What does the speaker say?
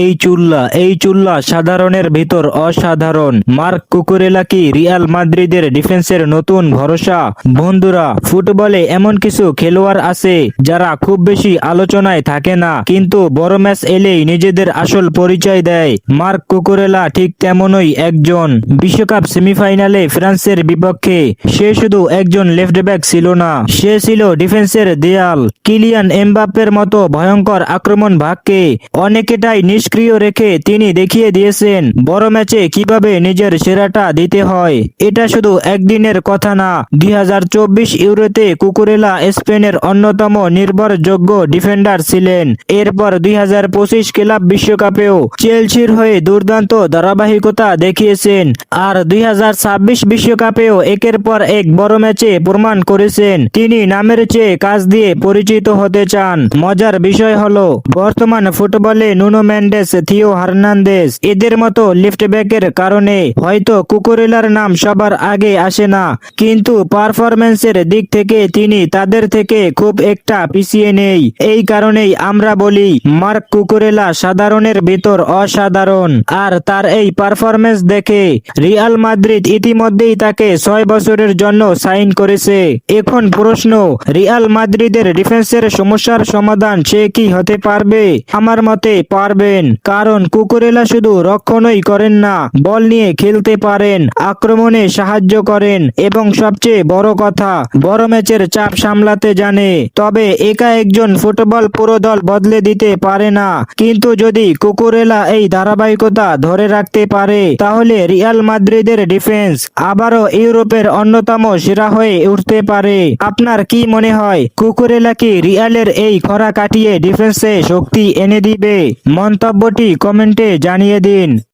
এই চুল্লা সাধারণের ভিতর অসাধারণ। মার্ক কুকুরেলা কি রিয়াল মাদ্রিদের ডিফেন্সের নতুন ভরসা? বন্ধুরা, ফুটবলে এমন কিছু খেলোয়াড় আছে যারা খুব বেশি আলোচনায় থাকে না, কিন্তু বড় ম্যাচ এলেই নিজেদের আসল পরিচয় দেয়। মার্ক কুকুরেলা ঠিক তেমনই একজন। বিশ্বকাপ সেমিফাইনালে ফ্রান্সের বিপক্ষে সে শুধু একজন লেফট ব্যাক ছিল না, সে ছিল ডিফেন্সের দেয়াল। কিলিয়ান এমবাপ্পের মতো ভয়ঙ্কর আক্রমণ ভাগকে অনেকটাই নিষ্ক্রিয় রেখে তিনি দেখিয়ে দিয়েছেন বড় ম্যাচে কিভাবে নিজের সেরাটা দিতে হয়। এটা শুধু একদিনের কথা না, 2024 ইউরোতে কুকুরেলা স্পেনের অন্যতম নির্ভরযোগ্য ডিফেন্ডার ছিলেন। এরপর 2025 ক্লাব বিশ্বকাপেও চেলসির হয়ে দুর্দান্ত ধারাবাহিকতা দেখিয়েছেন, আর 2026 বিশ্বকাপেও একের পর এক বড় ম্যাচে প্রমাণ করেছেন তিনি নামের চেয়ে কাজ দিয়ে পরিচিত হতে চান। মজার বিষয় হলো, বর্তমান ফুটবলে নুনো মেন্ডেস, থিও হার্নান্দেজ এদের মতো লেফট ব্যাকের কারণে হয়তো কুকুরেলার নাম সবার আগে আসে না, কিন্তু পারফরম্যান্সের দিক থেকে তিনি তাদের থেকে খুব একটা পিছিয়ে নেই। এই কারণেই আমরা বলি মার্ক কুকুরেলা সাধারণের ভিতর অসাধারণ। আর তার এই পারফরম্যান্স দেখে রিয়াল মাদ্রিদ ইতিমধ্যেই তাকে 6 বছরের জন্য সাইন করেছে। এখন প্রশ্ন, রিয়াল মাদ্রিদের ডিফেন্সের সমস্যার সমাধান সে কি হতে পারবে? আমার মতে পারবেন, কারণ কুকুরেলা শুধু রক্ষণই করেন না, বল নিয়ে খেলতে পারেন, আক্রমণে সাহায্য করেন এবং সবচেয়ে বড় কথা, বড় ম্যাচের চাপ সামলাতে জানে। তবে একা একজন ফুটবল পুরো দল বদলে দিতে পারে না, কিন্তু যদি কুকুরেলা এই ধারাবাহিকতা ধরে রাখতে পারে তাহলে রিয়াল মাদ্রিদের ডিফেন্স আবারও ইউরোপের অন্যতম সেরা হয়ে উঠতে পারে। আপনার কি মনে হয়, কুকুরেলা কি রিয়ালের এই খরা কাটিয়ে ডিফেন্সে শক্তি এনে দিবে? মন্তব্যটি কমেন্টে জানিয়ে দিন।